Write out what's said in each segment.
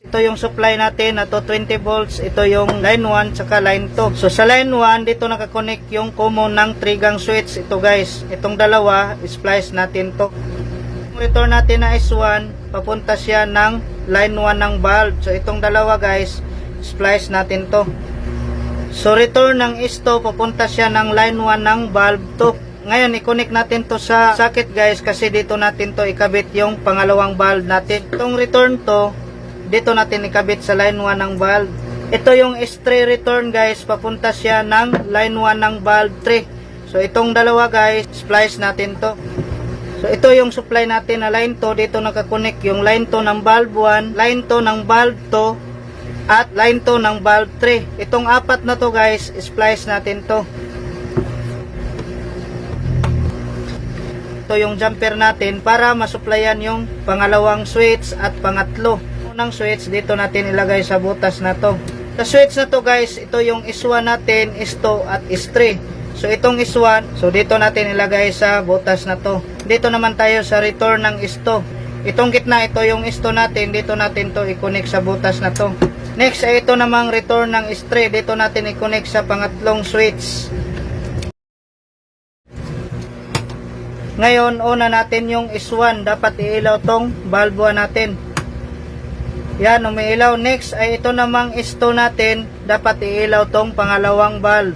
Ito yung supply natin na to 20 volts. Ito yung line 1 tsaka line 2. So sa line 1 dito nakakonect yung common ng 3 gang switch. Ito guys, itong dalawa splice natin to. Return natin na S1, papunta siya ng line 1 ng bulb. So itong dalawa guys, splice natin to. So return ng S2, papunta siya ng line 1 ng bulb 2. Ngayon i-connect natin to sa socket guys, kasi dito natin to ikabit yung pangalawang bulb natin. Itong return to, dito natin ikabit sa line 1 ng bulb. Ito yung S3 return guys, papunta siya ng line 1 ng bulb 3. So itong dalawa guys, splice natin to. So ito yung supply natin na line 2, dito nakakonect yung line 2 ng bulb 1, line 2 ng bulb 2, at line 2 ng bulb 3. Itong apat na to guys, splice natin to. Ito yung jumper natin para masuplayan yung pangalawang switch at pangatlo. Unang switch dito natin ilagay sa butas na to. Sa switch na to guys, ito yung S1 natin, S2 at S3. So itong S1, so dito natin ilagay sa butas na to. Dito naman tayo sa return ng S2. Itong gitna, ito yung S2 natin, dito natin to i-connect sa butas na to. Next ay ito namang return ng S3, dito natin i-connect sa pangatlong switch. Ngayon, una natin yung S1. Dapat iilaw tong bulb 1 natin. Yan, umiilaw. Next ay ito namang S2 natin. Dapat iilaw tong pangalawang bulb.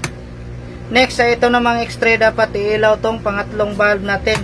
Next ay ito namang X3. Dapat iilaw tong pangatlong bulb natin.